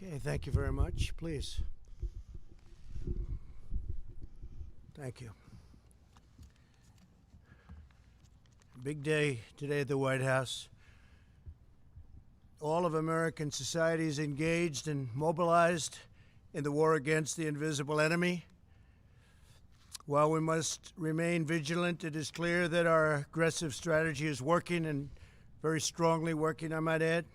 Okay, thank you very much. Please. Thank you. Big day today at the White House. All of American society is engaged and mobilized in the war against the invisible enemy. While we must remain vigilant, it is clear that our aggressive strategy is working, and very strongly working, I might add.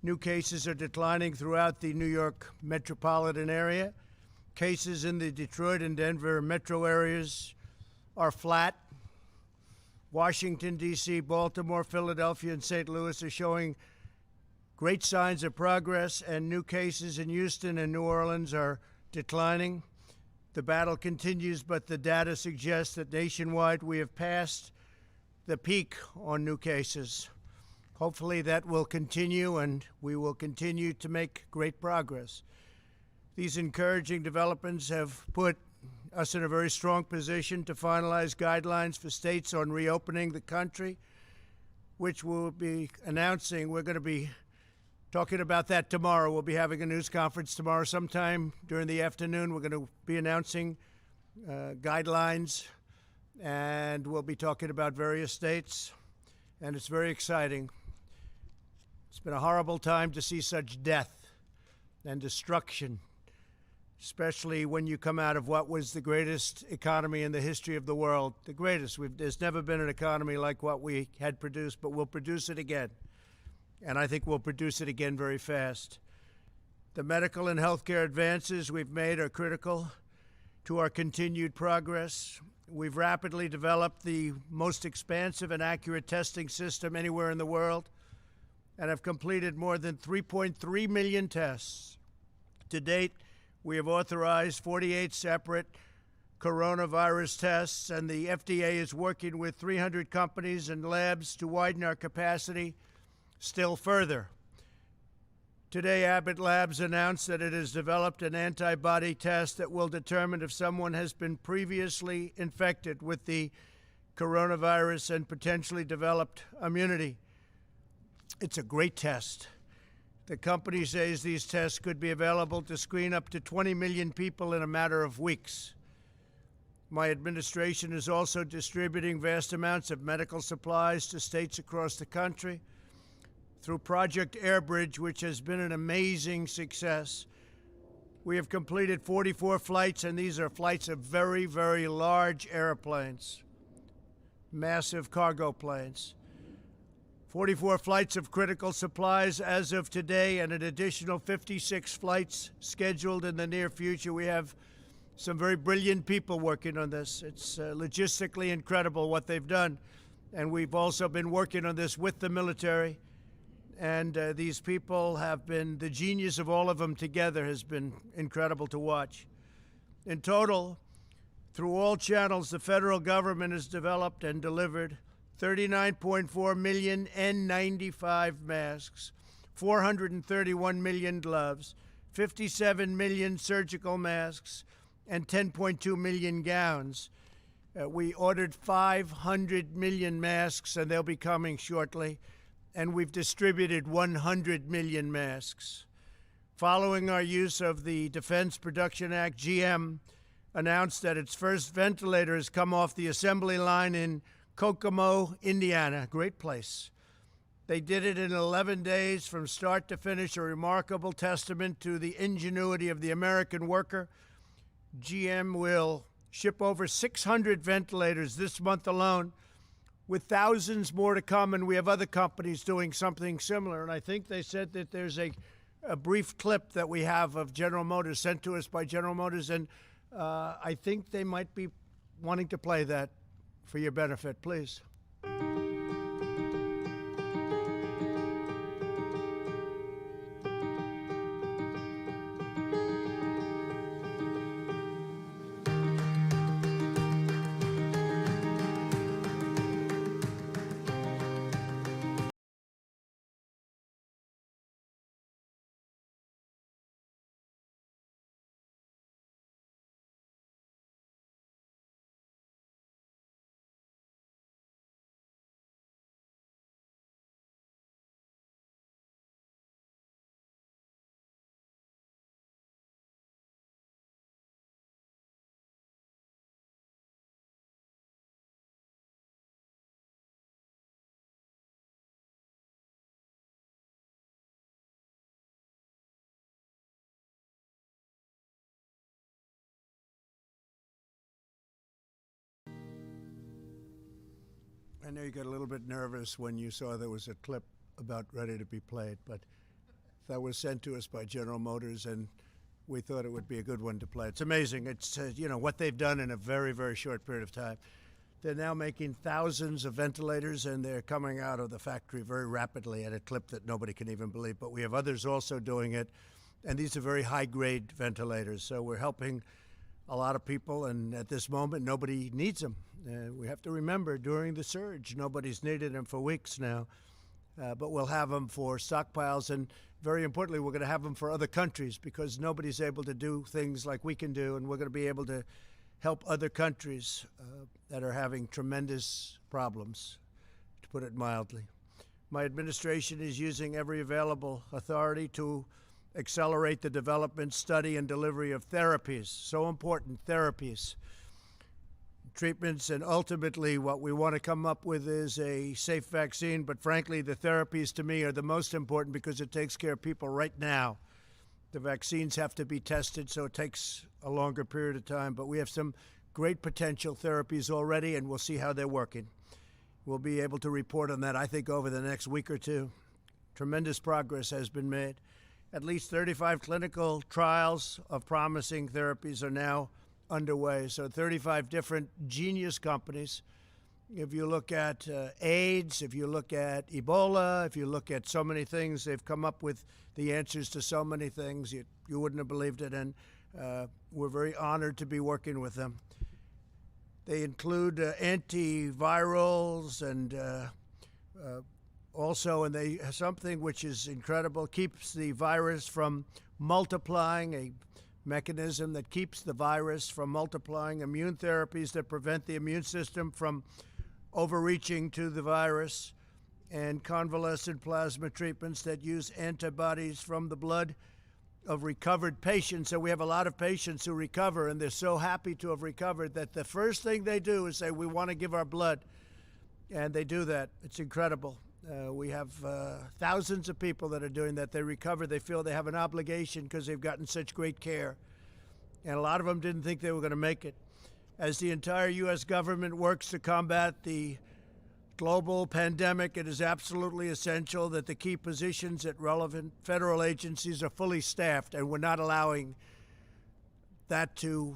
New cases are declining throughout the New York metropolitan area. Cases in the Detroit and Denver metro areas are flat. Washington, D.C., Baltimore, Philadelphia, and St. Louis are showing great signs of progress, and new cases in Houston and New Orleans are declining. The battle continues, but the data suggests that nationwide we have passed the peak on new cases. Hopefully that will continue, and we will continue to make great progress. These encouraging developments have put us in a very strong position to finalize guidelines for states on reopening the country, which we'll be announcing. We're going to be talking about that tomorrow. We'll be having a news conference tomorrow sometime during the afternoon. We're going to be announcing guidelines, and we'll be talking about various states, and it's very exciting. It's been a horrible time to see such death and destruction, especially when you come out of what was the greatest economy in the history of the world. The greatest. There's never been an economy like what we had produced, but we'll produce it again. And I think we'll produce it again very fast. The medical and healthcare advances we've made are critical to our continued progress. We've rapidly developed the most expansive and accurate testing system anywhere in the world, and have completed more than 3.3 million tests. To date, we have authorized 48 separate coronavirus tests, and the FDA is working with 300 companies and labs to widen our capacity still further. Today, Abbott Labs announced that it has developed an antibody test that will determine if someone has been previously infected with the coronavirus and potentially developed immunity. It's a great test. The company says these tests could be available to screen up to 20 million people in a matter of weeks. My administration is also distributing vast amounts of medical supplies to states across the country through Project Airbridge, which has been an amazing success. We have completed 44 flights, and these are flights of very, very large airplanes, massive cargo planes. 44 flights of critical supplies as of today, and an additional 56 flights scheduled in the near future. We have some very brilliant people working on this. It's logistically incredible what they've done. And we've also been working on this with the military. And these people have been, the genius of all of them together has been incredible to watch. In total, through all channels, the federal government has developed and delivered 39.4 million N95 masks, 431 million gloves, 57 million surgical masks, and 10.2 million gowns. We ordered 500 million masks, and they'll be coming shortly. And we've distributed 100 million masks. Following our use of the Defense Production Act, GM announced that its first ventilator has come off the assembly line in Kokomo, Indiana. Great place. They did it in 11 days from start to finish, a remarkable testament to the ingenuity of the American worker. GM will ship over 600 ventilators this month alone, with thousands more to come, and we have other companies doing something similar. And I think they said that there's a brief clip that we have of General Motors sent to us by General Motors, and I think they might be wanting to play that for your benefit, please. I know you got a little bit nervous when you saw there was a clip about ready to be played, but that was sent to us by General Motors, and we thought it would be a good one to play. It's amazing. It's, you know, what they've done in a very, very short period of time. They're now making thousands of ventilators, and they're coming out of the factory very rapidly at a clip that nobody can even believe. But we have others also doing it, and these are very high-grade ventilators. So we're helping a lot of people, and at this moment, nobody needs them. We have to remember, during the surge, nobody's needed them for weeks now. But we'll have them for stockpiles, and very importantly, we're going to have them for other countries, because nobody's able to do things like we can do, and we're going to be able to help other countries that are having tremendous problems, to put it mildly. My administration is using every available authority to accelerate the development, study, and delivery of therapies, so important, therapies, treatments, and ultimately what we want to come up with is a safe vaccine. But frankly, the therapies to me are the most important, because it takes care of people right now. The vaccines have to be tested, so it takes a longer period of time. But we have some great potential therapies already, and we'll see how they're working. We'll be able to report on that, I think, over the next week or two. Tremendous progress has been made. At least 35 clinical trials of promising therapies are now underway. So 35 different genius companies. If you look at AIDS, if you look at Ebola, if you look at so many things, they've come up with the answers to so many things. You wouldn't have believed it, and we're very honored to be working with them. They include antivirals and also, and they something which is incredible, keeps the virus from multiplying, a mechanism that keeps the virus from multiplying, immune therapies that prevent the immune system from overreaching to the virus, and convalescent plasma treatments that use antibodies from the blood of recovered patients. So we have a lot of patients who recover, and they're so happy to have recovered that the first thing they do is say, we want to give our blood. And they do that. It's incredible. We have thousands of people that are doing that. They recover. They feel they have an obligation because they've gotten such great care. And a lot of them didn't think they were going to make it. As the entire U.S. government works to combat the global pandemic, it is absolutely essential that the key positions at relevant federal agencies are fully staffed, and we're not allowing that to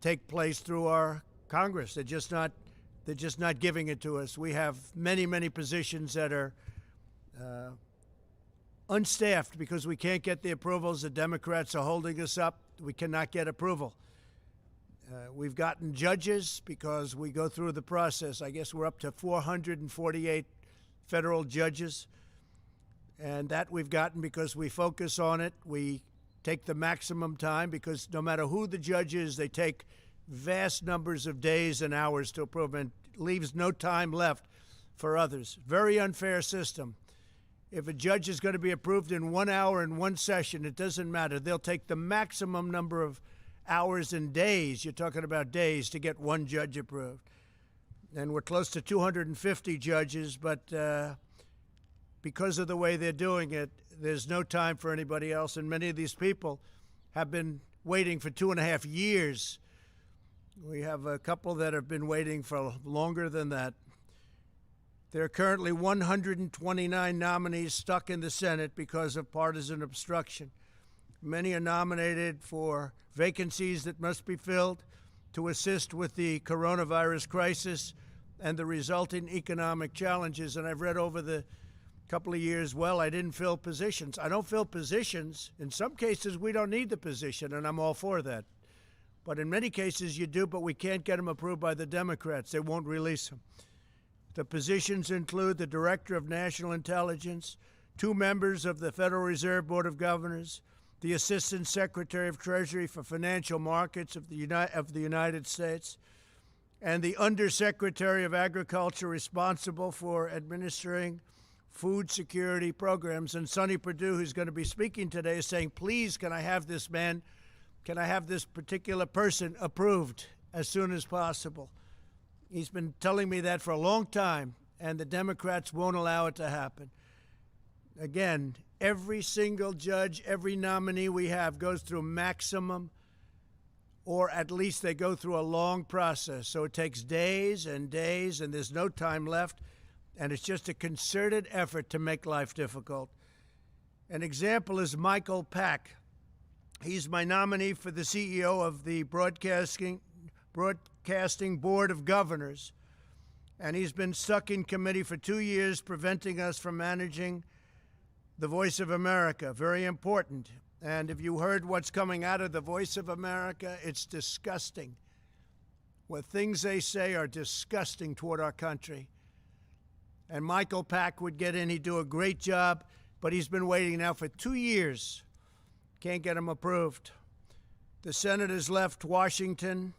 take place through our Congress. They're just not giving it to us. We have many, many positions that are unstaffed because we can't get the approvals. The Democrats are holding us up. We cannot get approval. We've gotten judges because we go through the process. I guess we're up to 448 federal judges, and that we've gotten because we focus on it. We take the maximum time, because no matter who the judge is, they take vast numbers of days and hours to approve, and leaves no time left for others. Very unfair system. If a judge is going to be approved in 1 hour in one session, it doesn't matter. They'll take the maximum number of hours and days, you're talking about days, to get one judge approved. And we're close to 250 judges, but because of the way they're doing it, there's no time for anybody else, and many of these people have been waiting for 2.5 years. We have a couple that have been waiting for longer than that. There are currently 129 nominees stuck in the Senate because of partisan obstruction. Many are nominated for vacancies that must be filled to assist with the coronavirus crisis and the resulting economic challenges. And I've read over the couple of years, well, I didn't fill positions. I don't fill positions. In some cases, we don't need the position, and I'm all for that. But in many cases, you do, but we can't get them approved by the Democrats. They won't release them. The positions include the Director of National Intelligence, 2 members of the Federal Reserve Board of Governors, the Assistant Secretary of Treasury for Financial Markets of the United States, and the Undersecretary of Agriculture responsible for administering food security programs. And Sonny Perdue, who's going to be speaking today, is saying, please, can I have this man, can I have this particular person approved as soon as possible? He's been telling me that for a long time, and the Democrats won't allow it to happen. Again, every single judge, every nominee we have goes through maximum or at least they go through a long process. So it takes days and days, and there's no time left, and it's just a concerted effort to make life difficult. An example is Michael Pack. He's my nominee for the CEO of the Broadcasting Board of Governors, and he's been stuck in committee for 2 years, preventing us from managing the Voice of America. Very important. And if you heard what's coming out of the Voice of America, it's disgusting. What things they say are disgusting toward our country. And Michael Pack would get in. He'd do a great job, but he's been waiting now for 2 years. Can't get him approved. The Senate has left Washington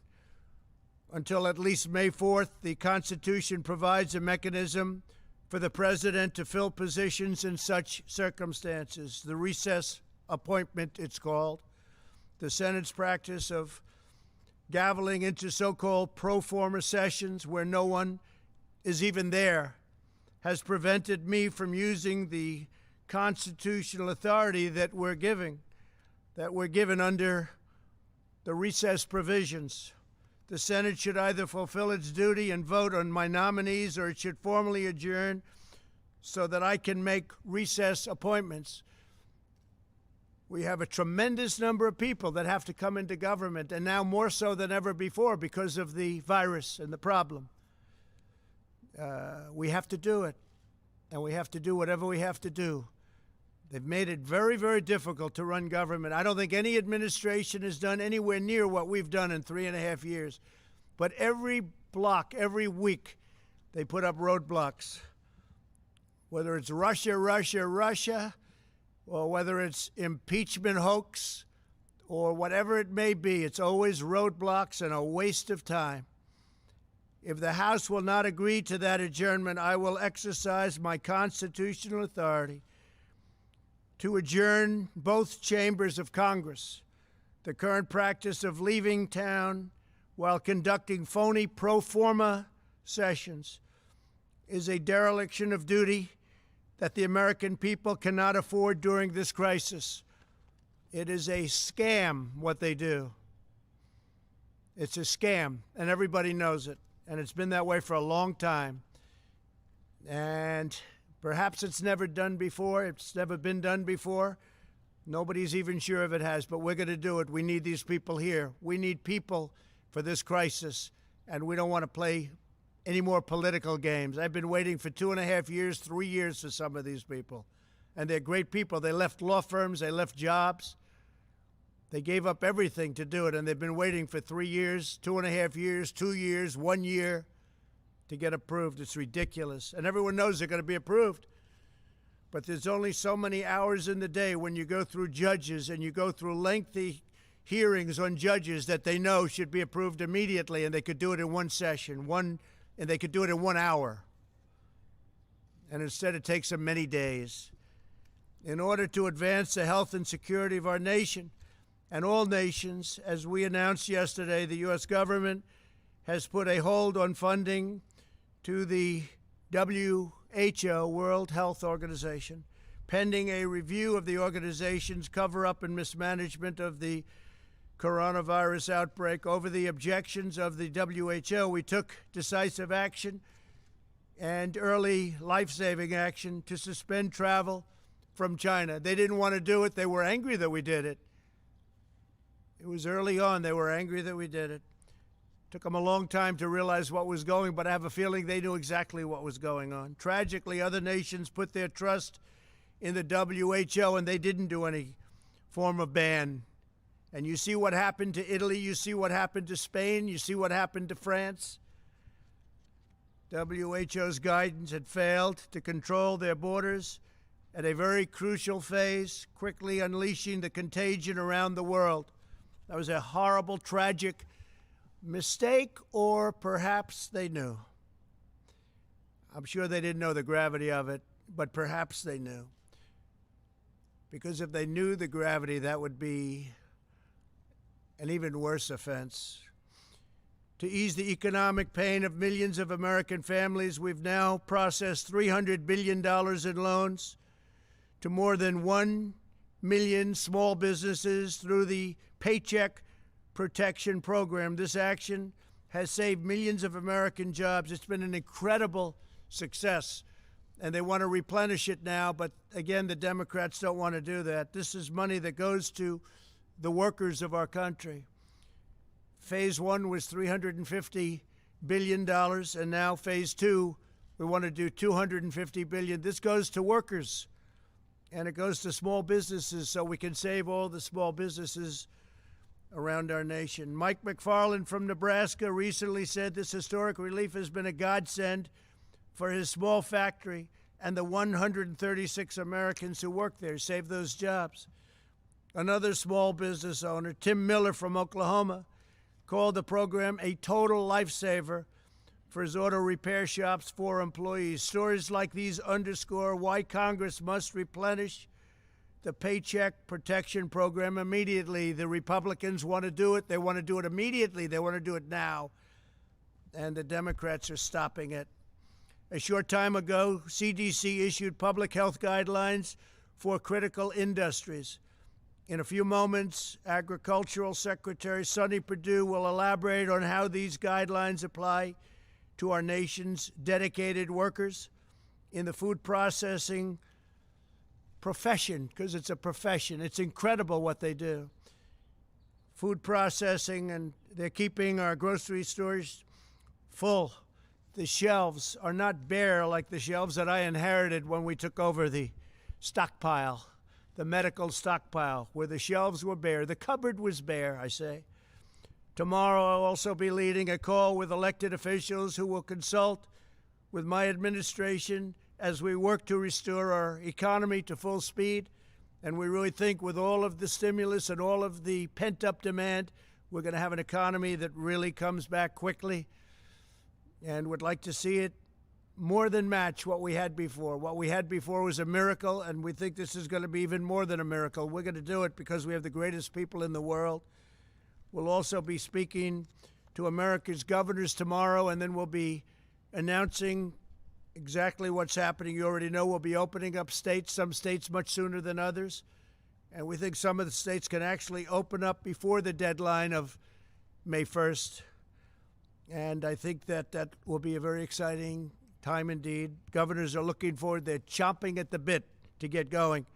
until at least May 4th. The Constitution provides a mechanism for the president to fill positions in such circumstances. The recess appointment, it's called. The Senate's practice of gaveling into so-called pro forma sessions where no one is even there has prevented me from using the constitutional authority that we're given under the recess provisions. The Senate should either fulfill its duty and vote on my nominees, or it should formally adjourn so that I can make recess appointments. We have a tremendous number of people that have to come into government, and now more so than ever before because of the virus and the problem. We have to do it, and we have to do whatever we have to do. They've made it very, very difficult to run government. I don't think any administration has done anywhere near what we've done in 3.5 years. But every block, every week, they put up roadblocks. Whether it's Russia, or whether it's impeachment hoax, or whatever it may be, it's always roadblocks and a waste of time. If the House will not agree to that adjournment, I will exercise my constitutional authority to adjourn both chambers of Congress. The current practice of leaving town while conducting phony pro forma sessions is a dereliction of duty that the American people cannot afford during this crisis. It is a scam, what they do. It's a scam, and everybody knows it, and it's been that way for a long time. And perhaps it's never done before. It's never been done before. Nobody's even sure if it has, but we're going to do it. We need these people here. We need people for this crisis, and we don't want to play any more political games. I've been waiting for 2.5 years, 3 years for some of these people, and they're great people. They left law firms. They left jobs. They gave up everything to do it, and they've been waiting for 3 years, 2.5 years, 2 years, 1 year to get approved. It's ridiculous. And everyone knows they're going to be approved. But there's only so many hours in the day when you go through judges and you go through lengthy hearings on judges that they know should be approved immediately, and they could do it in one session, and they could do it in 1 hour. And instead it takes them many days. In order to advance the health and security of our nation and all nations, as we announced yesterday, the U.S. government has put a hold on funding to the WHO, World Health Organization, pending a review of the organization's cover-up and mismanagement of the coronavirus outbreak. Over the objections of the WHO, we took decisive action and early life-saving action to suspend travel from China. They didn't want to do it. They were angry that we did it. It was early on. They were angry that we did it. Took them a long time to realize what was going, but I have a feeling they knew exactly what was going on. Tragically, other nations put their trust in the WHO, and they didn't do any form of ban. And you see what happened to Italy. You see what happened to Spain. You see what happened to France. WHO's guidance had failed to control their borders at a very crucial phase, quickly unleashing the contagion around the world. That was a horrible, tragic mistake, or perhaps they knew. I'm sure they didn't know the gravity of it, but perhaps they knew. Because if they knew the gravity, that would be an even worse offense. To ease the economic pain of millions of American families, we've now processed $300 billion in loans to more than 1 million small businesses through the Paycheck Protection Program. This action has saved millions of American jobs. It's been an incredible success, and they want to replenish it now, but again, the Democrats don't want to do that. This is money that goes to the workers of our country. Phase one was $350 billion, and now phase two, we want to do $250 billion. This goes to workers, and it goes to small businesses, so we can save all the small businesses around our nation. Mike McFarland from Nebraska recently said this historic relief has been a godsend for his small factory and the 136 Americans who work there. Save those jobs. Another small business owner, Tim Miller from Oklahoma, called the program a total lifesaver for his auto repair shop's 4 employees. Stories like these underscore why Congress must replenish the Paycheck Protection Program immediately. The Republicans want to do it. They want to do it immediately. They want to do it now. And the Democrats are stopping it. A short time ago, CDC issued public health guidelines for critical industries. In a few moments, Agricultural Secretary Sonny Perdue will elaborate on how these guidelines apply to our nation's dedicated workers in the food processing profession, because it's a profession. It's incredible what they do. Food processing, and they're keeping our grocery stores full. The shelves are not bare like the shelves that I inherited when we took over the stockpile, the medical stockpile, where the shelves were bare. The cupboard was bare, I say. Tomorrow I'll also be leading a call with elected officials who will consult with my administration as we work to restore our economy to full speed. And we really think with all of the stimulus and all of the pent-up demand, we're going to have an economy that really comes back quickly, and would like to see it more than match what we had before. What we had before was a miracle, and we think this is going to be even more than a miracle. We're going to do it because we have the greatest people in the world. We'll also be speaking to America's governors tomorrow, and then we'll be announcing exactly what's happening. You already know we'll be opening up states, some states much sooner than others. And we think some of the states can actually open up before the deadline of May 1st. And I think that that will be a very exciting time indeed. Governors are looking forward. They're chomping at the bit to get going.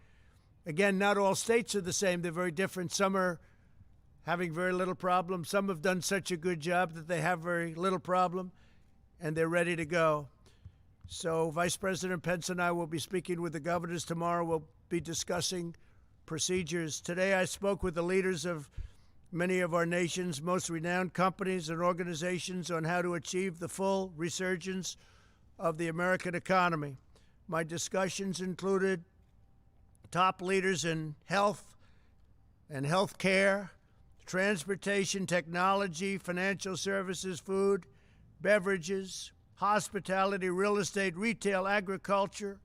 Again, not all states are the same. They're very different. Some are having very little problem. Some have done such a good job that they have very little problem, and they're ready to go. So Vice President Pence and I will be speaking with the governors tomorrow. We'll be discussing procedures. Today I spoke with the leaders of many of our nation's most renowned companies and organizations on how to achieve the full resurgence of the American economy. My discussions included top leaders in health and health care, transportation, technology, financial services, food, beverages, hospitality, real estate, retail, agriculture,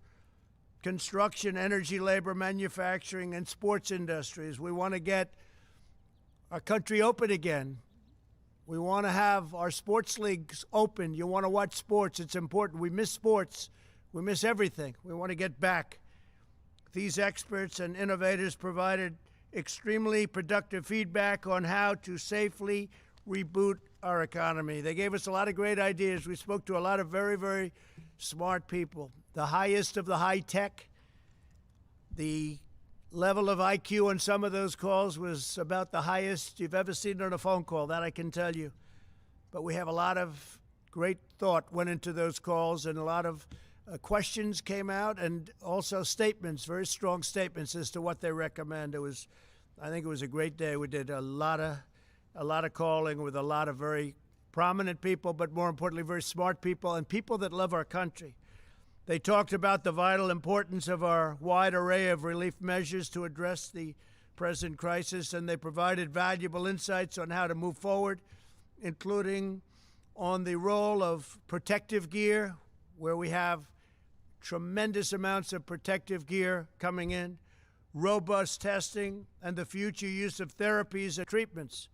construction, energy, labor, manufacturing, and sports industries. We want to get our country open again. We want to have our sports leagues open. You want to watch sports. It's important. We miss sports. We miss everything. We want to get back. These experts and innovators provided extremely productive feedback on how to safely reboot our economy. They gave us a lot of great ideas. We spoke to a lot of very, very smart people. The highest of the high tech. The level of IQ on some of those calls was about the highest you've ever seen on a phone call, that I can tell you. But we have a lot of great thought went into those calls, and a lot of questions came out, and also statements, very strong statements as to what they recommend. I think it was a great day. We did a lot of calling with a lot of very prominent people, but more importantly, very smart people and people that love our country. They talked about the vital importance of our wide array of relief measures to address the present crisis, and they provided valuable insights on how to move forward, including on the role of protective gear, where we have tremendous amounts of protective gear coming in, robust testing, and the future use of therapies and treatments.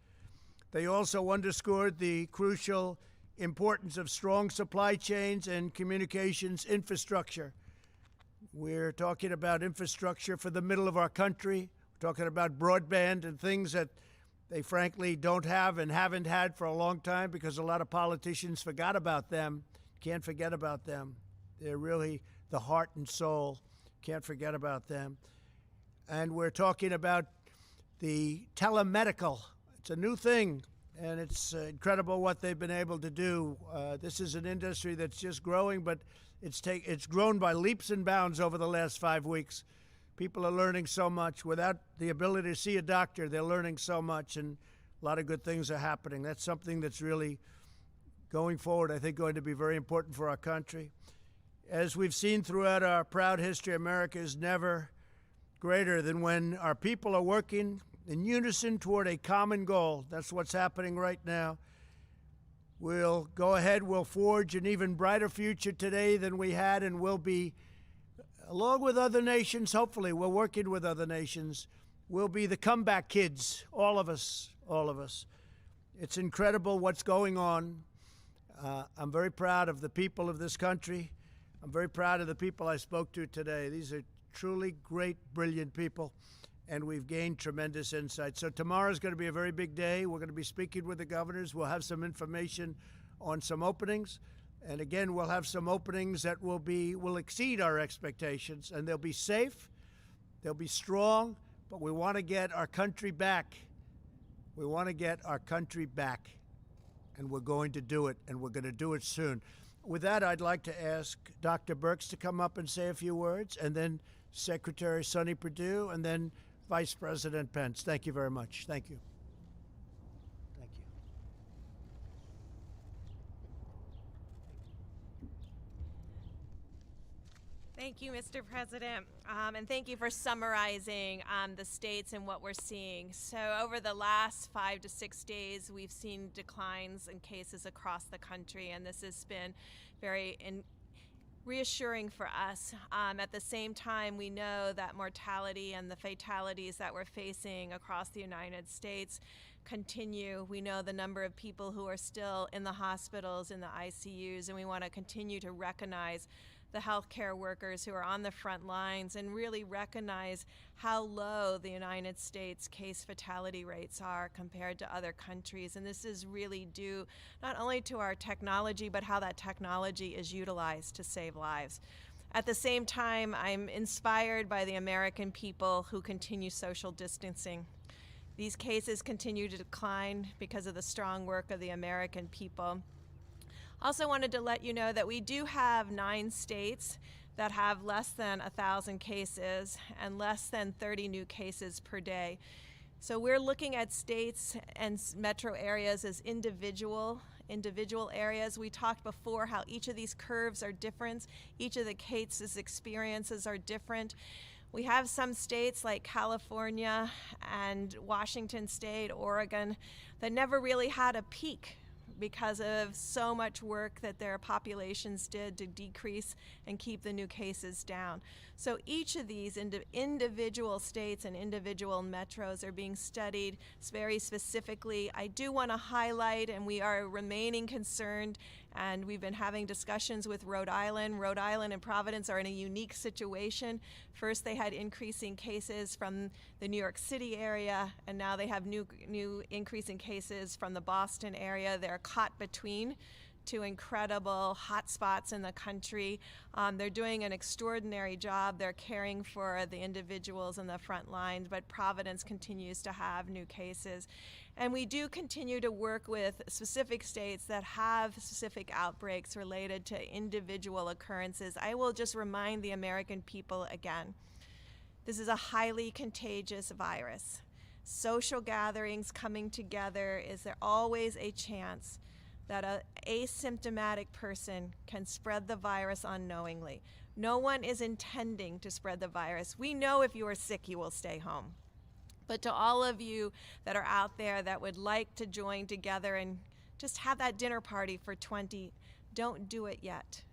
They also underscored the crucial importance of strong supply chains and communications infrastructure. We're talking about infrastructure for the middle of our country. We're talking about broadband and things that they frankly don't have and haven't had for a long time because a lot of politicians forgot about them. Can't forget about them. They're really the heart and soul. Can't forget about them. And we're talking about the telemedical. It's a new thing, and it's incredible what they've been able to do. This is an industry that's just growing, but it's grown by leaps and bounds over the last 5 weeks. People are learning so much. Without the ability to see a doctor, they're learning so much, and a lot of good things are happening. That's something that's really, going forward, I think, going to be very important for our country. As we've seen throughout our proud history, America is never greater than when our people are working in unison toward a common goal. That's what's happening right now. We'll go ahead, we'll forge an even brighter future today than we had, and we'll be, along with other nations, hopefully, we're working with other nations, we'll be the comeback kids, all of us, all of us. It's incredible what's going on. I'm very proud of the people of this country. I'm very proud of the people I spoke to today. These are truly great, brilliant people, and we've gained tremendous insight. So tomorrow's going to be a very big day. We're going to be speaking with the governors. We'll have some information on some openings. And again, we'll have some openings that will exceed our expectations, and they'll be safe, they'll be strong, but we want to get our country back. We want to get our country back, and we're going to do it, and we're going to do it soon. With that, I'd like to ask Dr. Birx to come up and say a few words, and then Secretary Sonny Perdue, and then Vice President Pence. Thank you very much. Thank you. Thank you. Thank you, Mr. President, and thank you for summarizing the states and what we're seeing. So over the last 5 to 6 days, we've seen declines in cases across the country, and this has been very reassuring for us. At the same time, we know that mortality and the fatalities that we're facing across the United States continue. We know the number of people who are still in the hospitals, in the ICUs, and we want to continue to recognize the healthcare workers who are on the front lines and really recognize how low the United States case fatality rates are compared to other countries. And this is really due not only to our technology, but how that technology is utilized to save lives. At the same time, I'm inspired by the American people who continue social distancing. These cases continue to decline because of the strong work of the American people. Also wanted to let you know that we do have 9 states that have less than 1,000 cases and less than 30 new cases per day. So we're looking at states and metro areas as individual areas. We talked before how each of these curves are different. Each of the cases' experiences are different. We have some states like California and Washington State, Oregon, that never really had a peak because of so much work that their populations did to decrease and keep the new cases down. So each of these individual states and individual metros are being studied very specifically. I do want to highlight, and we are remaining concerned, and we've been having discussions with Rhode Island. Rhode Island and Providence are in a unique situation. First, they had increasing cases from the New York City area, and now they have new increasing cases from the Boston area. They're caught between 2 incredible hotspots in the country. They're doing an extraordinary job. They're caring for the individuals in the front lines, but Providence continues to have new cases. And we do continue to work with specific states that have specific outbreaks related to individual occurrences. I will just remind the American people again, this is a highly contagious virus. Social gatherings, coming together, is there always a chance that an asymptomatic person can spread the virus unknowingly. No one is intending to spread the virus. We know if you are sick, you will stay home. But to all of you that are out there that would like to join together and just have that dinner party for 20, don't do it yet.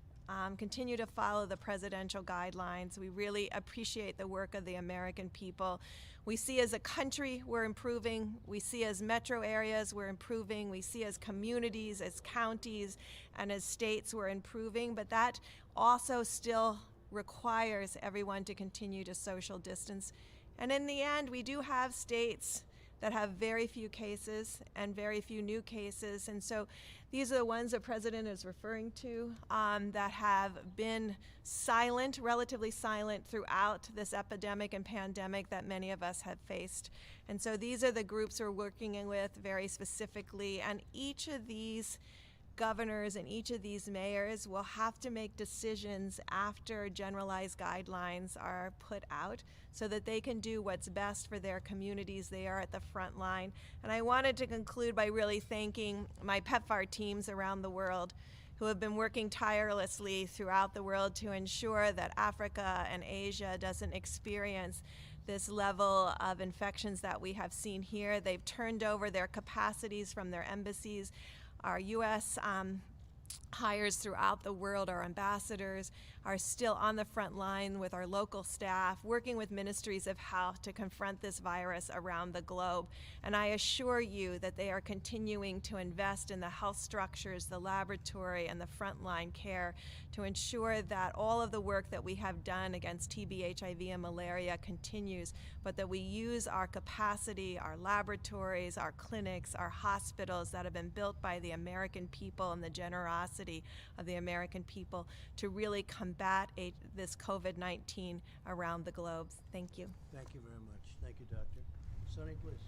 Continue to follow the presidential guidelines. We really appreciate the work of the American people. We see as a country we're improving. We see as metro areas we're improving. We see as communities, as counties, and as states we're improving. But that also still requires everyone to continue to social distance. And in the end, we do have states that have very few cases and very few new cases. And so these are the ones the President is referring to that have been silent, relatively silent throughout this epidemic and pandemic that many of us have faced. And so these are the groups we're working with very specifically, and each of these governors and each of these mayors will have to make decisions after generalized guidelines are put out so that they can do what's best for their communities. They are at the front line. And I wanted to conclude by really thanking my PEPFAR teams around the world who have been working tirelessly throughout the world to ensure that Africa and Asia doesn't experience this level of infections that we have seen here. They've turned over their capacities from their embassies. Our U.S. hires throughout the world, our ambassadors, are still on the front line with our local staff, working with ministries of health to confront this virus around the globe. And I assure you that they are continuing to invest in the health structures, the laboratory, and the frontline care to ensure that all of the work that we have done against TB, HIV, and malaria continues, but that we use our capacity, our laboratories, our clinics, our hospitals that have been built by the American people and the generosity of the American people to really combat this COVID-19 around the globe. Thank you. Thank you very much. Thank you, Doctor. Sonny, please.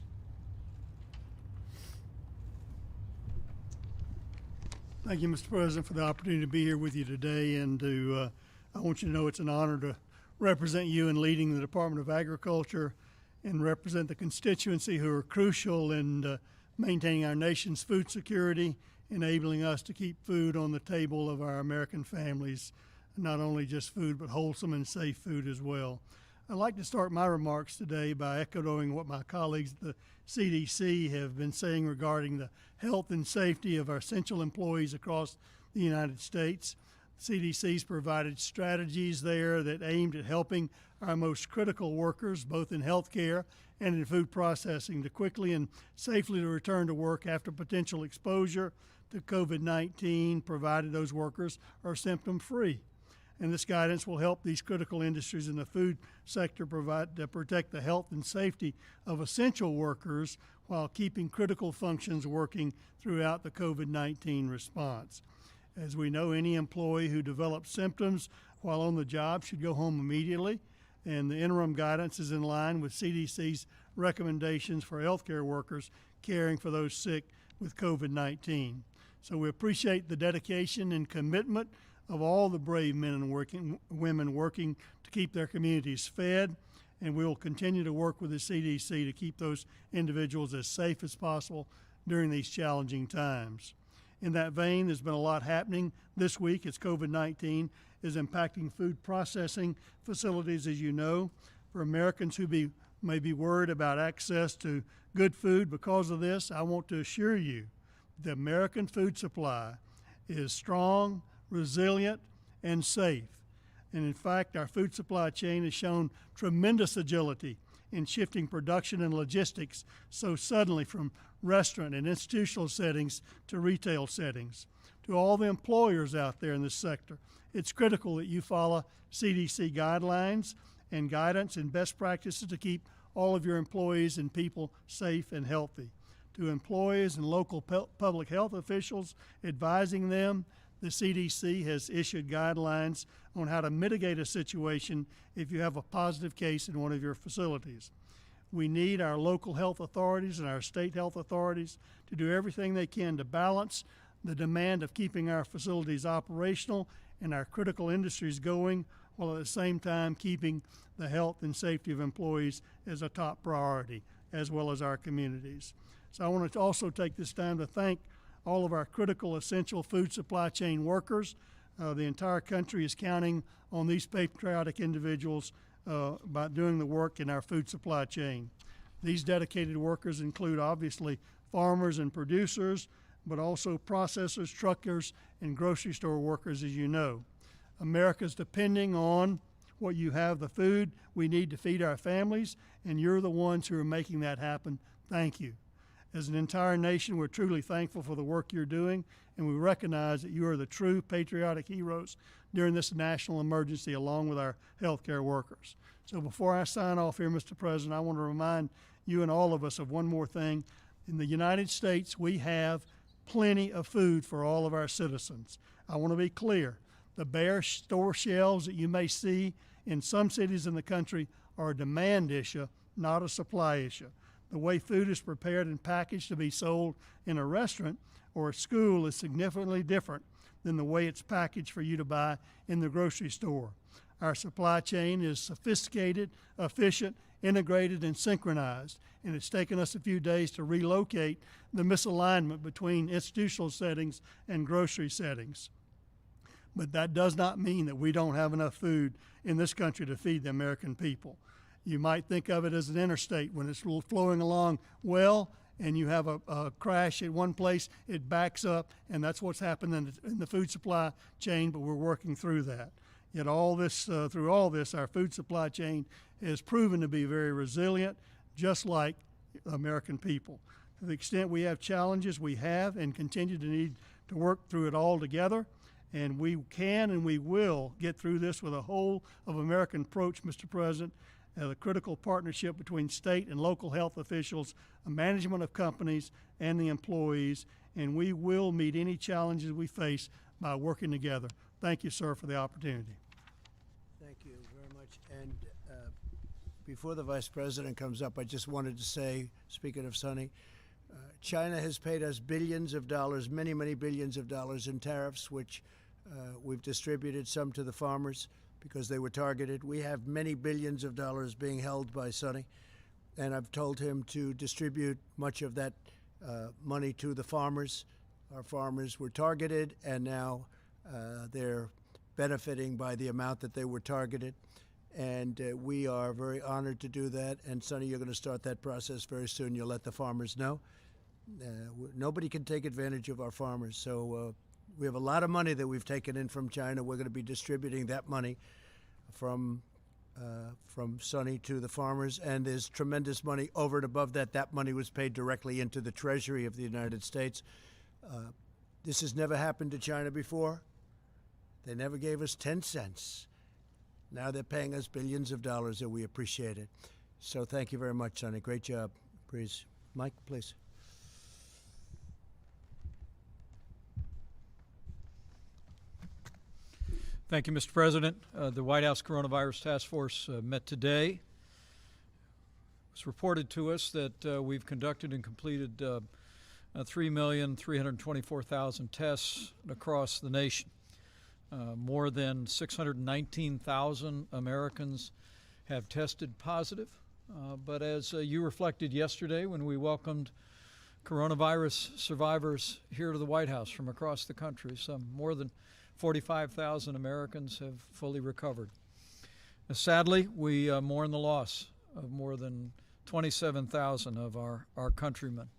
Thank you, Mr. President, for the opportunity to be here with you today, and I want you to know it's an honor to represent you in leading the Department of Agriculture and represent the constituency who are crucial in maintaining our nation's food security, enabling us to keep food on the table of our American families, not only just food, but wholesome and safe food as well. I'd like to start my remarks today by echoing what my colleagues at the CDC have been saying regarding the health and safety of our essential employees across the United States. CDC's provided strategies there that aimed at helping our most critical workers, both in healthcare and in food processing, to quickly and safely to return to work after potential exposure to COVID-19, provided those workers are symptom-free. And this guidance will help these critical industries in the food sector protect the health and safety of essential workers while keeping critical functions working throughout the COVID-19 response. As we know, any employee who develops symptoms while on the job should go home immediately, and the interim guidance is in line with CDC's recommendations for healthcare workers caring for those sick with COVID-19. So we appreciate the dedication and commitment of all the brave men and women working to keep their communities fed, and we will continue to work with the CDC to keep those individuals as safe as possible during these challenging times. In that vein, there's been a lot happening this week as COVID-19 is impacting food processing facilities, as you know. For Americans who may be worried about access to good food because of this, I want to assure you the American food supply is strong, resilient, and safe. And in fact, our food supply chain has shown tremendous agility in shifting production and logistics so suddenly from restaurant and institutional settings to retail settings. To all the employers out there in this sector, it's critical that you follow CDC guidelines and guidance and best practices to keep all of your employees and people safe and healthy. To employees and local public health officials advising them, the CDC has issued guidelines on how to mitigate a situation if you have a positive case in one of your facilities. We need our local health authorities and our state health authorities to do everything they can to balance the demand of keeping our facilities operational and our critical industries going, while at the same time keeping the health and safety of employees as a top priority, as well as our communities. So I want to also take this time to thank all of our critical essential food supply chain workers. The entire country is counting on these patriotic individuals by doing the work in our food supply chain. These dedicated workers include obviously farmers and producers, but also processors, truckers, and grocery store workers, as you know. America's depending on what you have, the food we need to feed our families, and you're the ones who are making that happen. Thank you. As an entire nation, we're truly thankful for the work you're doing, and we recognize that you are the true patriotic heroes during this national emergency, along with our healthcare workers. So before I sign off here, Mr. President, I want to remind you and all of us of one more thing. In the United States, we have plenty of food for all of our citizens. I want to be clear. The bare store shelves that you may see in some cities in the country are a demand issue, not a supply issue. The way food is prepared and packaged to be sold in a restaurant or a school is significantly different than the way it's packaged for you to buy in the grocery store. Our supply chain is sophisticated, efficient, integrated, and synchronized, and it's taken us a few days to relocate the misalignment between institutional settings and grocery settings. But that does not mean that we don't have enough food in this country to feed the American people. You might think of it as an interstate when it's flowing along well, and you have a crash at one place, it backs up, and that's what's happened in the food supply chain, but we're working through that. Yet through all this, our food supply chain has proven to be very resilient, just like the American people. To the extent we have challenges, we have and continue to need to work through it all together, and we can and we will get through this with a whole of American approach, Mr. President, a critical partnership between state and local health officials, a management of companies, and the employees, and we will meet any challenges we face by working together. Thank you, sir, for the opportunity. Thank you very much. And before the Vice President comes up, I just wanted to say, speaking of Sonny, China has paid us billions of dollars, many, many billions of dollars in tariffs, which we've distributed some to the farmers because they were targeted. We have many billions of dollars being held by Sonny, and I've told him to distribute much of that money to the farmers. Our farmers were targeted, and now they're benefiting by the amount that they were targeted. And we are very honored to do that. And Sonny, you're going to start that process very soon. You'll let the farmers know. Nobody can take advantage of our farmers. So we have a lot of money that we've taken in from China. We're going to be distributing that money from Sonny to the farmers. And there's tremendous money over and above that. That money was paid directly into the Treasury of the United States. This has never happened to China before. They never gave us 10 cents. Now they're paying us billions of dollars, and we appreciate it. So thank you very much, Sonny. Great job. Please. Mike, please. Thank you, Mr. President. The White House Coronavirus Task Force met today. It was reported to us that we've conducted and completed 3,324,000 tests across the nation. More than 619,000 Americans have tested positive. But as you reflected yesterday when we welcomed coronavirus survivors here to the White House from across the country, some more than 45,000 Americans have fully recovered. Sadly, we mourn the loss of more than 27,000 of our countrymen.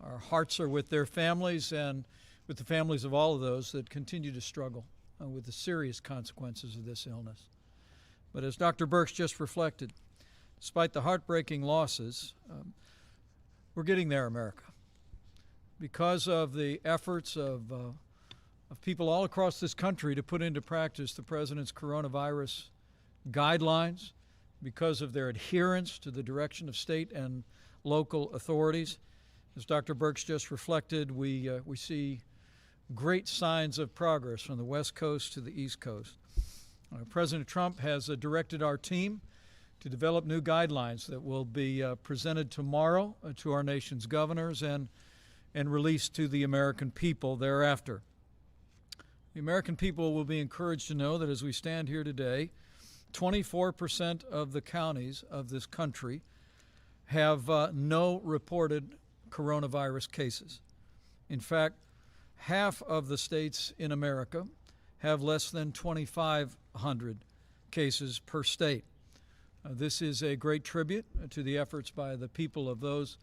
Our hearts are with their families and with the families of all of those that continue to struggle with the serious consequences of this illness. But as Dr. Birx just reflected, despite the heartbreaking losses, we're getting there, America. Because of the efforts of people all across this country to put into practice the President's coronavirus guidelines, because of their adherence to the direction of state and local authorities, as Dr. Birx just reflected, we see great signs of progress from the West Coast to the East Coast. President Trump has directed our team to develop new guidelines that will be presented tomorrow to our nation's governors and released to the American people thereafter. The American people will be encouraged to know that as we stand here today, 24% of the counties of this country have no reported coronavirus cases. In fact, half of the states in America have less than 2,500 cases per state. This is a great tribute to the efforts by the people of those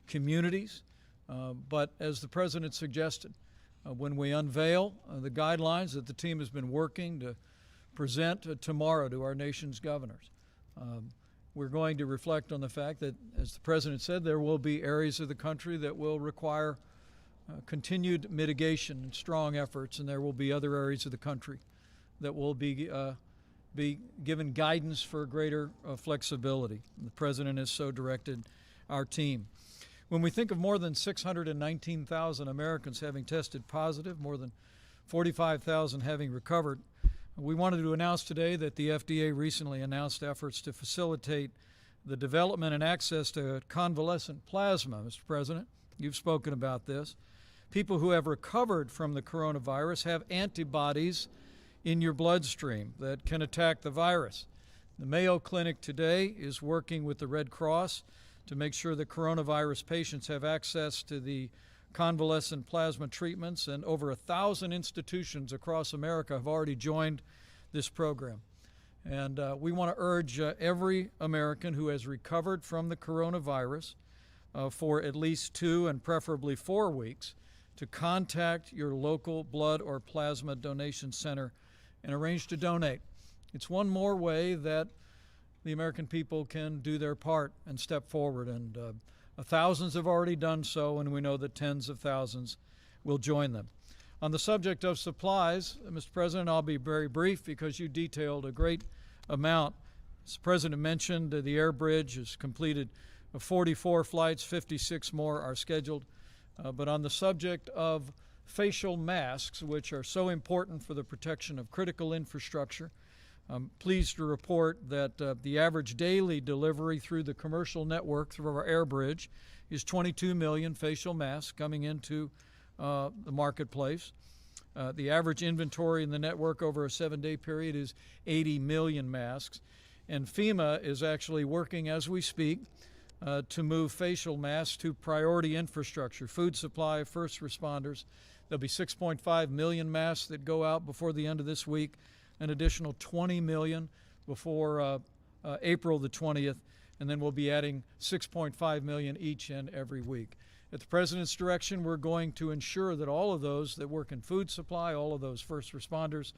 communities. But as the President suggested, when we unveil the guidelines that the team has been working to present tomorrow to our nation's governors, we're going to reflect on the fact that, as the President said, there will be areas of the country that will require continued mitigation and strong efforts, and there will be other areas of the country that will be given guidance for greater flexibility. And the President has so directed our team. When we think of more than 619,000 Americans having tested positive, more than 45,000 having recovered, we wanted to announce today that the FDA recently announced efforts to facilitate the development and access to convalescent plasma. Mr. President, you've spoken about this. People who have recovered from the coronavirus have antibodies in your bloodstream that can attack the virus. The Mayo Clinic today is working with the Red Cross to make sure that coronavirus patients have access to the convalescent plasma treatments, and over 1,000 institutions across America have already joined this program. And we want to urge every American who has recovered from the coronavirus for at least 2 and preferably 4 weeks to contact your local blood or plasma donation center and arrange to donate. It's one more way that the American people can do their part and step forward, and thousands have already done so, and we know that tens of thousands will join them. On the subject of supplies, Mr. President, I'll be very brief because you detailed a great amount. As the President mentioned, the air bridge has completed 44 flights, 56 more are scheduled. But on the subject of facial masks, which are so important for the protection of critical infrastructure, I'm pleased to report that the average daily delivery through the commercial network through our air bridge is 22 million facial masks coming into the marketplace. The average inventory in the network over a 7-day period is 80 million masks. And FEMA is actually working as we speak to move facial masks to priority infrastructure, food supply, first responders. There'll be 6.5 million masks that go out before the end of this week, an additional 20 million before April the 20th, and then we'll be adding 6.5 million each and every week. At the President's direction, we're going to ensure that all of those that work in food supply, all of those first responders,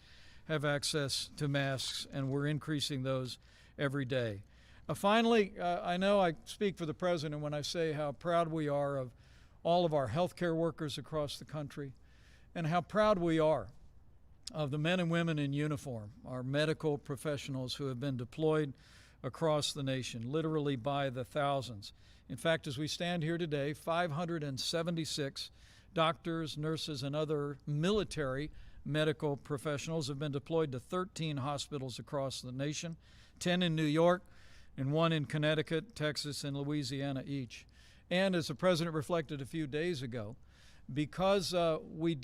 have access to masks, and we're increasing those every day. Finally, I know I speak for the President when I say how proud we are of all of our healthcare workers across the country, and how proud we are of the men and women in uniform, our medical professionals who have been deployed across the nation, literally by the thousands. In fact, as we stand here today, 576 doctors, nurses, and other military medical professionals have been deployed to 13 hospitals across the nation, 10 in New York, and 1 in Connecticut, Texas, and Louisiana each. And as the President reflected a few days ago, because we happily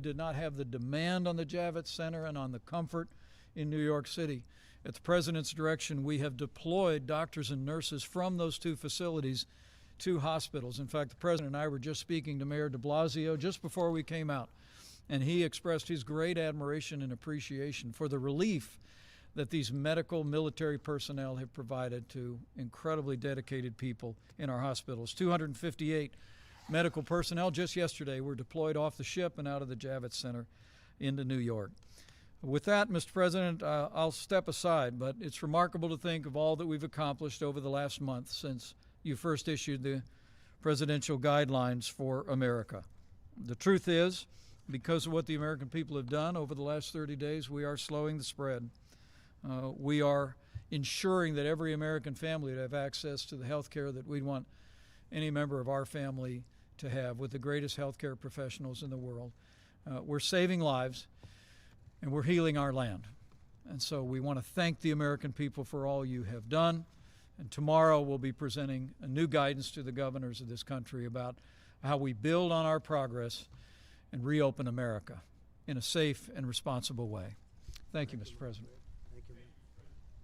did not have the demand on the Javits Center and on the comfort in New York City, at the President's direction, we have deployed doctors and nurses from those 2 facilities to hospitals. In fact, the President and I were just speaking to Mayor de Blasio just before we came out, and he expressed his great admiration and appreciation for the relief that these medical military personnel have provided to incredibly dedicated people in our hospitals. 258 medical personnel just yesterday were deployed off the ship and out of the Javits Center into New York. With that, Mr. President, I'll step aside, but it's remarkable to think of all that we've accomplished over the last month since you first issued the presidential guidelines for America. The truth is, because of what the American people have done over the last 30 days, we are slowing the spread. We are ensuring that every American family would have access to the health care that we'd want any member of our family to have, with the greatest health care professionals in the world. We're saving lives, and we're healing our land. And so we want to thank the American people for all you have done. And tomorrow we'll be presenting a new guidance to the governors of this country about how we build on our progress and reopen America in a safe and responsible way. Thank you, Mr. President.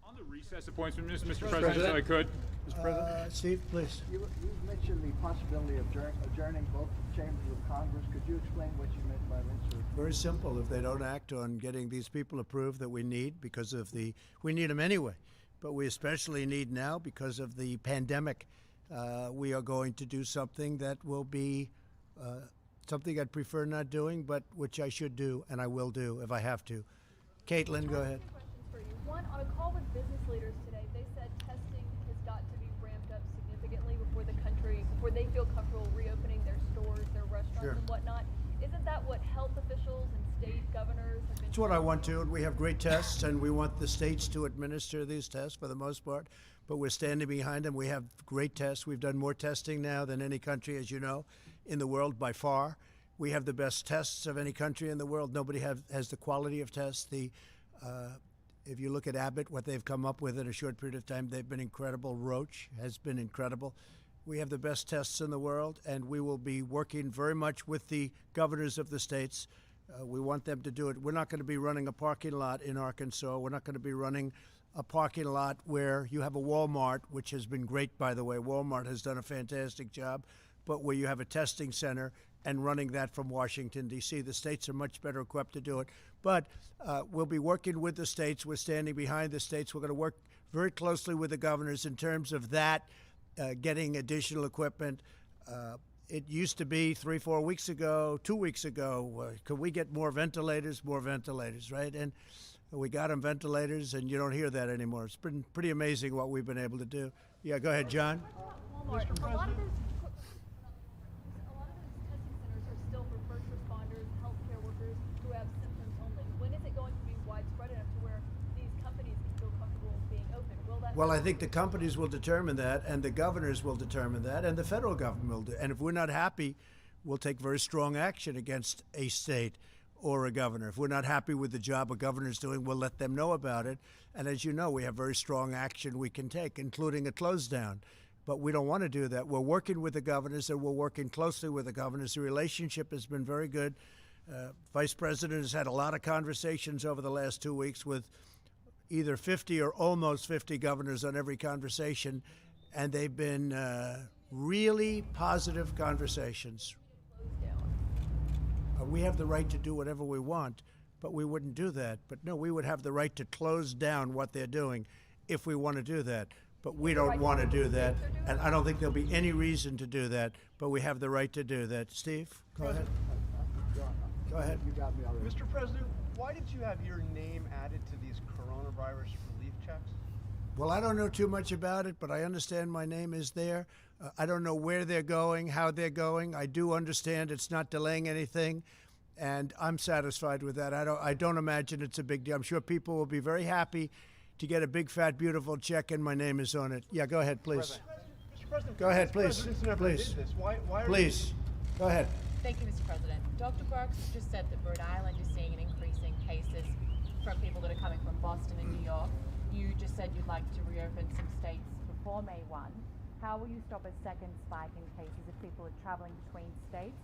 On the recess appointments, Mr. President, if I could. Mr. President? Steve, please. You mentioned the possibility of adjourning both chambers of Congress. Could you explain what you meant by that, sir? Very simple. If they don't act on getting these people approved that we need, because of we need them anyway, but we especially need now because of the pandemic, we are going to do something that will be something I'd prefer not doing, but which I should do, and I will do if I have to. Caitlin, go ahead. Two questions for you. One, on a call with business leaders today, they said testing has got to be ramped up significantly before they feel comfortable reopening their stores, their restaurants, Sure. and whatnot. Isn't that what health officials and state governors have been? It's what I want to, and we have great tests, and we want the states to administer these tests for the most part. but we're standing behind them. We have great tests. We've done more testing now than any country, as you know, in the world by far. We have the best tests of any country in the world. Nobody has the quality of tests. If you look at Abbott, what they've come up with in a short period of time, they've been incredible. Roche has been incredible. We have the best tests in the world, and we will be working very much with the governors of the states. We want them to do it. We're not going to be running a parking lot in Arkansas. We're not going to be running a parking lot where you have a Walmart, which has been great, by the way. Walmart has done a fantastic job, but where you have a testing center and running that from Washington, D.C. The states are much better equipped to do it. But we'll be working with the states. We're standing behind the states. We're going to work very closely with the governors in terms of that, getting additional equipment. It used to be 3-4 weeks ago, 2 weeks ago, could we get more ventilators, right? And we got them ventilators, and you don't hear that anymore. It's been pretty amazing what we've been able to do. Yeah, go ahead, John. Walmart, a lot of those testing centers are still for first responders, healthcare workers who have symptoms only. When is it going to be widespread enough to where these companies can feel comfortable being open? Will that? Well, I think the companies will determine that, and the governors will determine that, and the federal government will do. And if we're not happy, we'll take very strong action against a state or a governor. If we're not happy with the job a governor's doing, we'll let them know about it. And as you know, we have very strong action we can take, including a close down. But we don't want to do that. We're working with the governors, and we're working closely with the governors. The relationship has been very good. Vice President has had a lot of conversations over the last 2 weeks with either 50 or almost 50 governors on every conversation, and they've been really positive conversations. We have the right to do whatever we want, but we wouldn't do that. But no, we would have the right to close down what they're doing if we want to do that. But we don't want to do that, and I don't think there'll be any reason to do that, but we have the right to do that. Steve, go ahead. Go ahead. You got me already. Mr. President, why did you have your name added to these coronavirus relief checks? Well, I don't know too much about it, but I understand my name is there. I don't know where they're going, how they're going. I do understand it's not delaying anything, and I'm satisfied with that. I don't imagine it's a big deal. I'm sure people will be very happy to get a big, fat, beautiful check, and my name is on it. Yeah, go ahead, please. Mr. President, Go ahead, please. presidents never Please. did this. Why are Please, go ahead. Thank you, Mr. President. Dr. Burks just said that Rhode Island is seeing an increase in cases from people that are coming from Boston and New York. You just said you'd like to reopen some states before May 1. How will you stop a second spike in cases if people are traveling between states?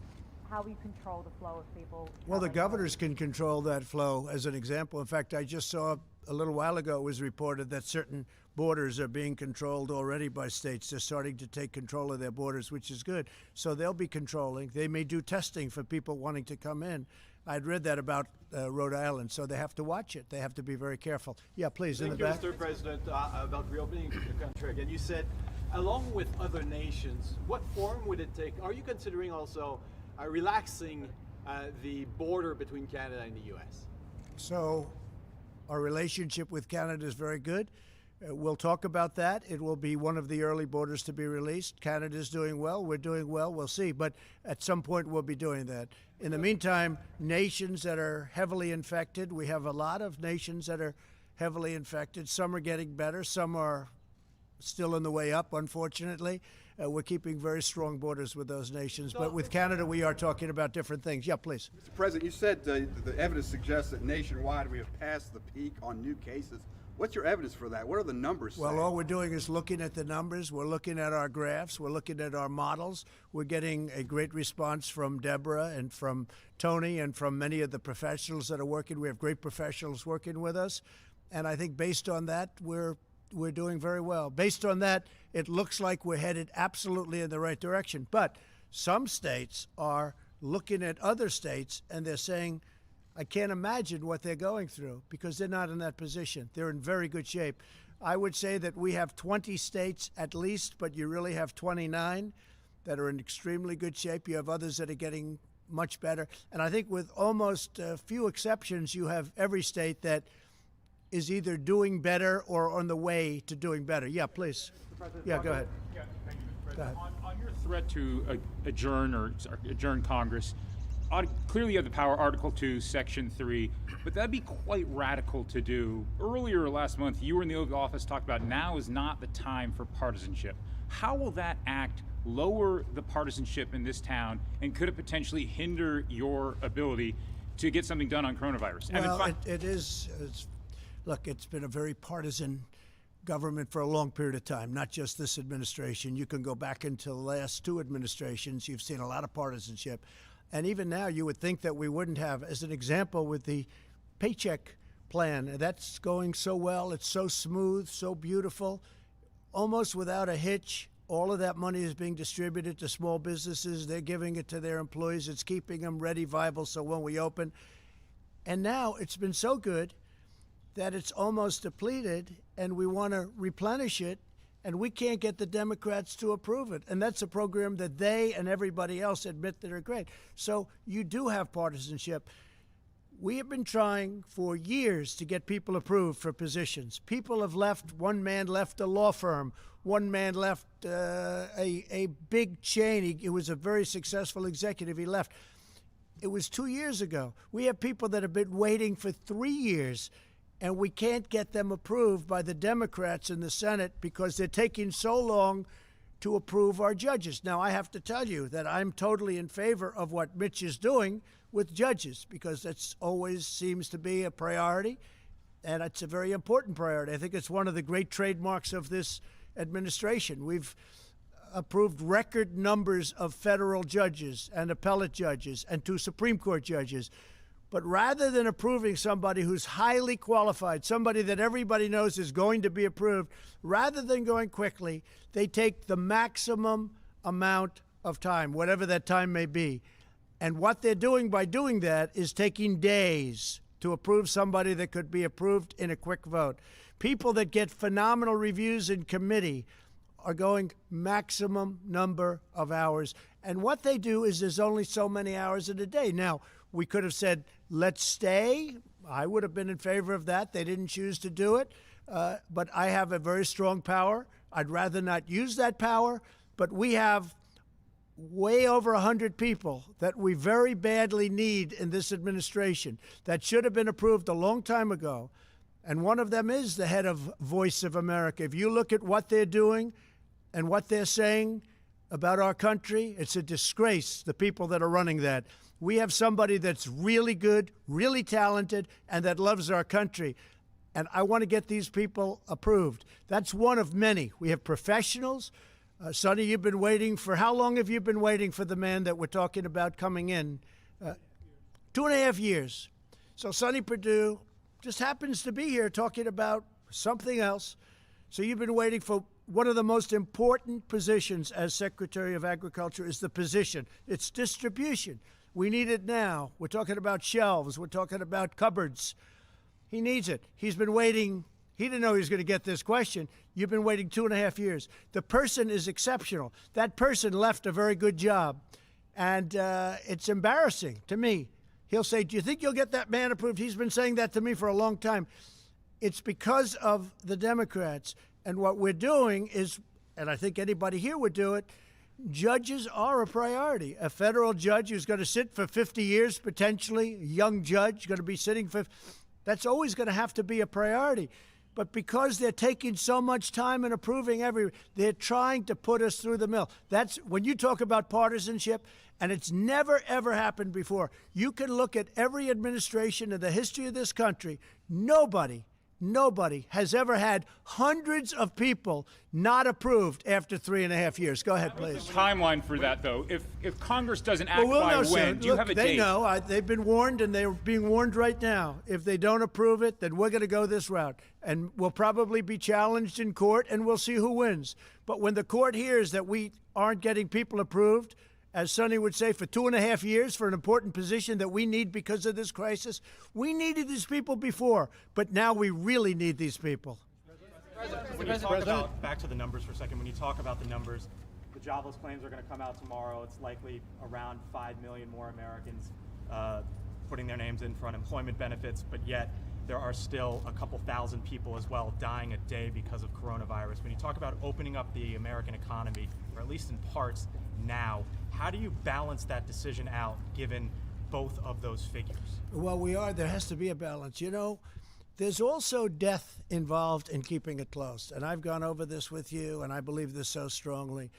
How will you control the flow of people? Well, the governors can control that flow, as an example. In fact, I just saw a little while ago it was reported that certain borders are being controlled already by states. They're starting to take control of their borders, which is good. So they'll be controlling. They may do testing for people wanting to come in. I'd read that about Rhode Island, so they have to watch it. They have to be very careful. Yeah, please, in the back. Thank you, Mr. President, about reopening the country again. You said, along with other nations, what form would it take? Are you considering also relaxing the border between Canada and the U.S.? So our relationship with Canada is very good. We'll talk about that. It will be one of the early borders to be released. Canada's doing well. We're doing well. We'll see. But at some point, we'll be doing that. In the meantime, nations that are heavily infected, we have a lot of nations that are heavily infected. Some are getting better. Some are still on the way up, unfortunately. We're keeping very strong borders with those nations. But with Canada, we are talking about different things. Yeah, please. Mr. President, you said the evidence suggests that nationwide we have passed the peak on new cases. What's your evidence for that? What are the numbers saying? Well, all we're doing is looking at the numbers. We're looking at our graphs. We're looking at our models. We're getting a great response from Deborah and from Tony and from many of the professionals that are working. We have great professionals working with us. And I think based on that, we're doing very well. Based on that, it looks like we're headed absolutely in the right direction. But some states are looking at other states and they're saying, I can't imagine what they're going through because they're not in that position. They're in very good shape. I would say that we have 20 states at least, but you really have 29 that are in extremely good shape. You have others that are getting much better. And I think with almost few exceptions, you have every state that is either doing better or on the way to doing better. Yeah, please. Yeah, go ahead. Yeah, thank you, Mr. President. On your threat to adjourn Congress, clearly you have the power, Article 2, Section 3, but that'd be quite radical to do. Earlier last month, you were in the Oval Office talked about now is not the time for partisanship. How will that act lower the partisanship in this town, and could it potentially hinder your ability to get something done on coronavirus? Well, look, it's been a very partisan government for a long period of time, not just this administration. You can go back into the last two administrations. You've seen a lot of partisanship. And even now, you would think that we wouldn't have, as an example, with the paycheck plan. That's going so well. It's so smooth, so beautiful, almost without a hitch. All of that money is being distributed to small businesses. They're giving it to their employees. It's keeping them ready, viable, so when we open. And now it's been so good that it's almost depleted, and we want to replenish it, and we can't get the Democrats to approve it. And that's a program that they and everybody else admit that are great. So you do have partisanship. We have been trying for years to get people approved for positions. People have left. One man left a law firm. One man left a big chain. He was a very successful executive. He left. It was 2 years ago. We have people that have been waiting for 3 years, and we can't get them approved by the Democrats in the Senate because they're taking so long to approve our judges. Now, I have to tell you that I'm totally in favor of what Mitch is doing with judges, because that's always seems to be a priority, and it's a very important priority. I think it's one of the great trademarks of this administration. We've approved record numbers of federal judges and appellate judges and 2 Supreme Court judges. But rather than approving somebody who's highly qualified, somebody that everybody knows is going to be approved, rather than going quickly, they take the maximum amount of time, whatever that time may be. And what they're doing by doing that is taking days to approve somebody that could be approved in a quick vote. People that get phenomenal reviews in committee are going maximum number of hours. And what they do is there's only so many hours in a day. Now, we could have said, let's stay. I would have been in favor of that. They didn't choose to do it. But I have a very strong power. I'd rather not use that power. But we have way over 100 people that we very badly need in this administration that should have been approved a long time ago. And one of them is the head of Voice of America. If you look at what they're doing and what they're saying about our country, it's a disgrace, the people that are running that. We have somebody that's really good, really talented, and that loves our country. And I want to get these people approved. That's one of many. We have professionals. Sonny, you've been waiting for, how long have you been waiting for the man that we're talking about coming in? 2.5 years. So Sonny Perdue just happens to be here talking about something else. So you've been waiting for one of the most important positions as Secretary of Agriculture is the position. It's distribution. We need it now. We're talking about shelves. We're talking about cupboards. He needs it. He's been waiting. He didn't know he was going to get this question. You've been waiting 2.5 years. The person is exceptional. That person left a very good job. And it's embarrassing to me. He'll say, do you think you'll get that man approved? He's been saying that to me for a long time. It's because of the Democrats. And what we're doing is, and I think anybody here would do it, judges are a priority. A federal judge who's going to sit for 50 years, potentially, a young judge going to be sitting for, that's always going to have to be a priority. But because they're taking so much time and approving they're trying to put us through the mill. That's when you talk about partisanship, and it's never, ever happened before. You can look at every administration in the history of this country. Nobody has ever had hundreds of people not approved after 3.5 years. Go ahead, please. What's the timeline for that, though? If Congress doesn't act we'll by know when, soon. do you Look, have a they date? know. They've been warned, and they're being warned right now. If they don't approve it, then we're going to go this route. And we'll probably be challenged in court, and we'll see who wins. But when the court hears that we aren't getting people approved, as Sonny would say, for 2.5 years for an important position that we need because of this crisis. We needed these people before, but now we really need these people. When you talk about, back to the numbers for a second, when you talk about the numbers, the jobless claims are going to come out tomorrow. It's likely around 5 million more Americans putting their names in for unemployment benefits, but yet there are still a couple thousand people as well dying a day because of coronavirus. When you talk about opening up the American economy, or at least in parts now, how do you balance that decision out given both of those figures? Well, there has to be a balance. You know, there's also death involved in keeping it close. And I've gone over this with you, and I believe this so strongly.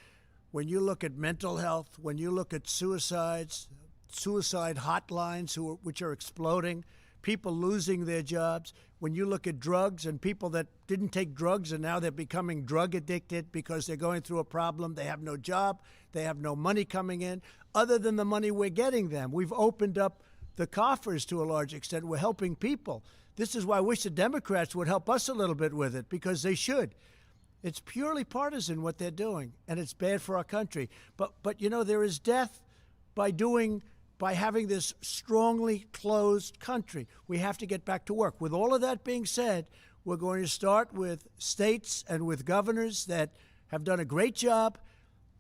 When you look at mental health, when you look at suicides, suicide hotlines which are exploding, people losing their jobs, when you look at drugs and people that didn't take drugs and now they're becoming drug addicted because they're going through a problem, they have no job, they have no money coming in, other than the money we're getting them. We've opened up the coffers to a large extent. We're helping people. This is why I wish the Democrats would help us a little bit with it, because they should. It's purely partisan what they're doing, and it's bad for our country. But you know, there is death by having this strongly closed country. We have to get back to work. With all of that being said, we're going to start with states and with governors that have done a great job,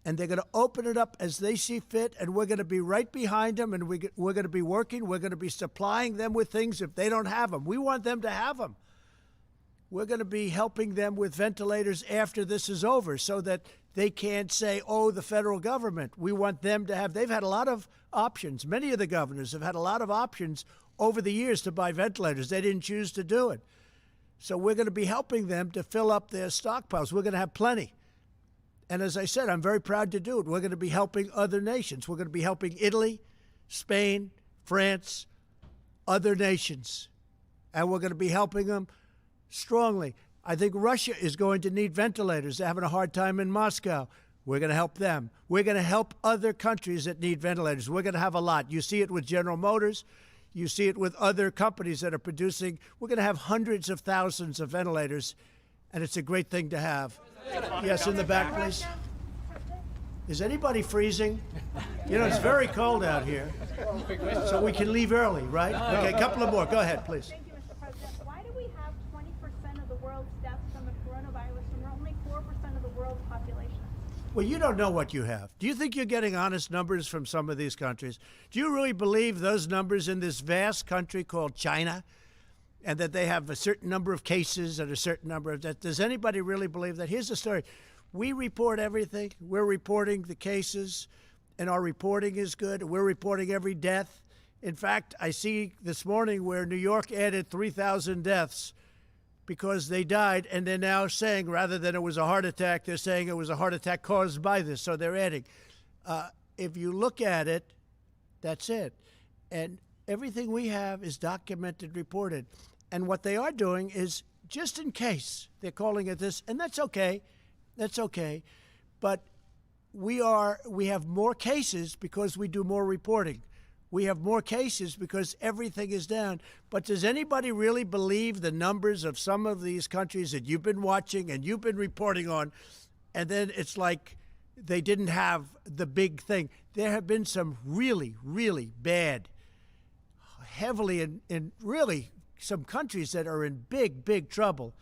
and they're going to open it up as they see fit, and we're going to be right behind them, and we're going to be working. We're going to be supplying them with things if they don't have them. We want them to have them. We're going to be helping them with ventilators after this is over so that they can't say, oh, the federal government. We want them to have. They've had a lot of options. Many of the governors have had a lot of options over the years to buy ventilators. They didn't choose to do it. So we're going to be helping them to fill up their stockpiles. We're going to have plenty. And as I said, I'm very proud to do it. We're going to be helping other nations. We're going to be helping Italy, Spain, France, other nations. And we're going to be helping them strongly. I think Russia is going to need ventilators. They're having a hard time in Moscow. We're going to help them. We're going to help other countries that need ventilators. We're going to have a lot. You see it with General Motors. You see it with other companies that are producing. We're going to have hundreds of thousands of ventilators, and it's a great thing to have. Yes, in the back, please. Is anybody freezing? You know, it's very cold out here, so we can leave early, right? Okay, a couple of more. Go ahead, please. Thank you, Mr. President. Why do we have 20% of the world's deaths from the coronavirus when we're only 4% of the world's population? Well, you don't know what you have. Do you think you're getting honest numbers from some of these countries? Do you really believe those numbers in this vast country called China, and that they have a certain number of cases and a certain number of deaths? Does anybody really believe that? Here's the story. We report everything. We're reporting the cases, and our reporting is good. We're reporting every death. In fact, I see this morning where New York added 3,000 deaths because they died, and they're now saying, rather than it was a heart attack, they're saying it was a heart attack caused by this, so they're adding. If you look at it, that's it. And everything we have is documented, reported. And what they are doing is, just in case, they're calling it this, and that's okay. That's okay. But we have more cases because we do more reporting. We have more cases because everything is down. But does anybody really believe the numbers of some of these countries that you've been watching and you've been reporting on, and then it's like they didn't have the big thing? There have been some really, really bad, heavily in really some countries that are in big, big trouble,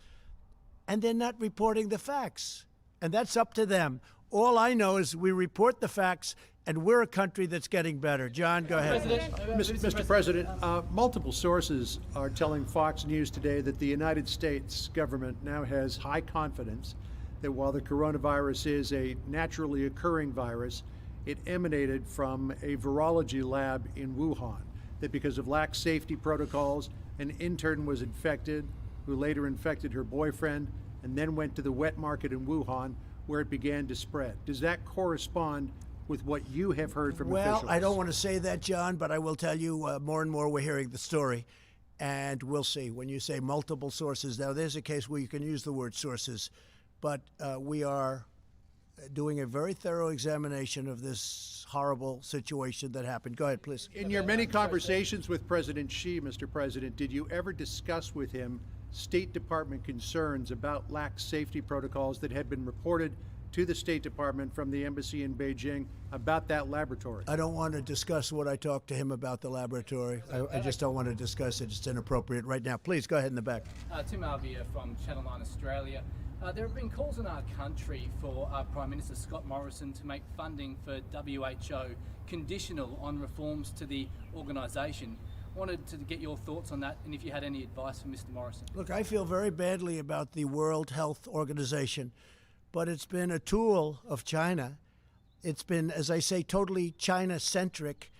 and they're not reporting the facts. And that's up to them. All I know is we report the facts, and we're a country that's getting better. John, go ahead. Mr. President, multiple sources are telling Fox News today that the United States government now has high confidence that while the coronavirus is a naturally occurring virus, it emanated from a virology lab in Wuhan, that because of lax safety protocols, an intern was infected, who later infected her boyfriend, and then went to the wet market in Wuhan, where it began to spread. Does that correspond with what you have heard from officials? Well, I don't want to say that, John, but I will tell you more and more we're hearing the story, and we'll see. When you say multiple sources, now there's a case where you can use the word sources, but we are doing a very thorough examination of this horrible situation that happened. Go ahead, please. In your many conversations with President Xi, Mr. President, did you ever discuss with him State Department concerns about lax safety protocols that had been reported to the State Department from the embassy in Beijing about that laboratory? I don't want to discuss what I talked to him about the laboratory. I just don't want to discuss it. It's inappropriate right now. Please, go ahead in the back. Tim Arvia from Channel 9 Australia. There have been calls in our country for Prime Minister Scott Morrison to make funding for WHO conditional on reforms to the organisation. Wanted to get your thoughts on that, and if you had any advice for Mr. Morrison. Look, I feel very badly about the World Health Organization, but it's been a tool of China. It's been, as I say, totally China-centric.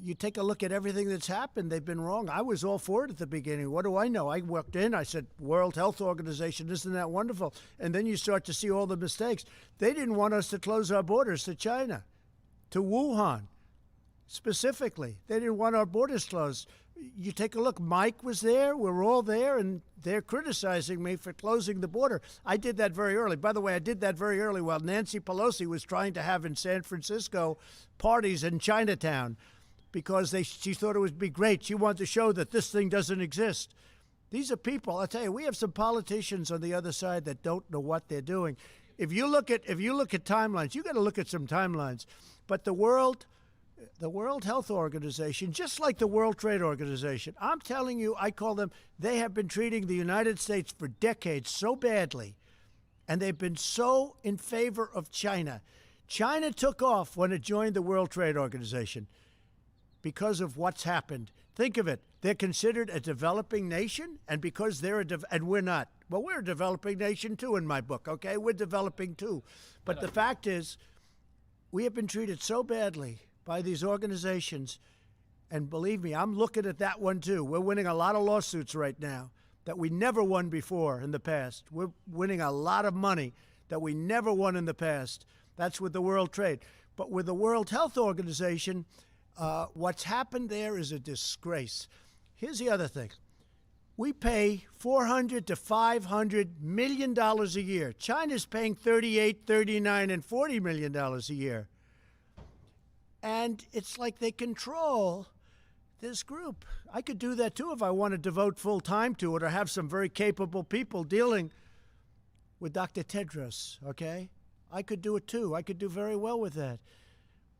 you take a look at everything that's happened, they've been wrong. I was all for it at the beginning. What do I know? I walked in, I said, World Health Organization, isn't that wonderful? And then you start to see all the mistakes. They didn't want us to close our borders to China, to Wuhan, specifically. They didn't want our borders closed. You take a look, Mike was there, we're all there, and they're criticizing me for closing the border. I did that very early. By the way, I did that very early while Nancy Pelosi was trying to have in San Francisco parties in Chinatown because she thought it would be great. She wanted to show that this thing doesn't exist. These are people, I'll tell you, we have some politicians on the other side that don't know what they're doing. If you look at timelines, you got to look at some timelines. But the World Health Organization, just like the World Trade Organization, I'm telling you, I call them, they have been treating the United States for decades so badly, and they've been so in favor of China. China took off when it joined the World Trade Organization because of what's happened. Think of it. They're considered a developing nation, and because they're and we're not. Well, we're a developing nation too in my book, okay? We're developing too. But the fact is, we have been treated so badly by these organizations, and believe me, I'm looking at that one too. We're winning a lot of lawsuits right now that we never won before in the past. We're winning a lot of money that we never won in the past. That's with the World Trade. But with the World Health Organization, what's happened there is a disgrace. Here's the other thing. We pay $400 to $500 million a year. China's paying $38, $39, and $40 million a year. And it's like they control this group. I could do that too if I want to devote full time to it or have some very capable people dealing with Dr. Tedros, okay? I could do it too. I could do very well with that.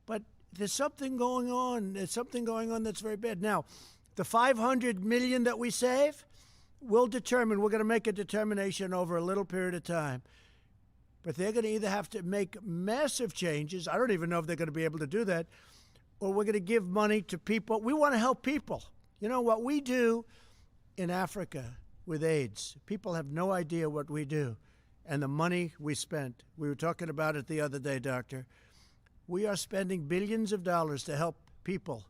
But there's something going on. There's something going on that's very bad. Now, the $500 million that we save, we're going to make a determination over a little period of time. But they're going to either have to make massive changes. I don't even know if they're going to be able to do that. Or we're going to give money to people. We want to help people. You know, what we do in Africa with AIDS, people have no idea what we do and the money we spent. We were talking about it the other day, Doctor. We are spending billions of dollars to help people.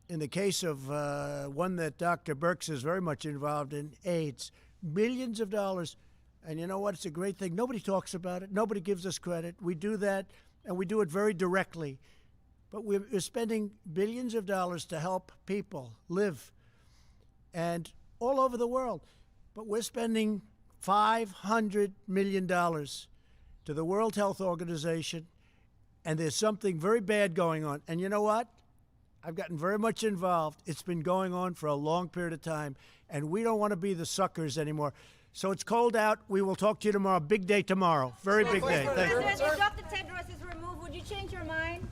In the case of one that Dr. Birx is very much involved in, AIDS, billions of dollars. And you know what? It's a great thing. Nobody talks about it. Nobody gives us credit. We do that, and we do it very directly. But we're spending billions of dollars to help people live, and all over the world. But we're spending $500 million to the World Health Organization, and there's something very bad going on. And you know what? I've gotten very much involved. It's been going on for a long period of time, and we don't want to be the suckers anymore. So it's cold out. We will talk to you tomorrow. Big day tomorrow. Very big day. Thank you. If Dr. Tedros is removed, would you change your mind?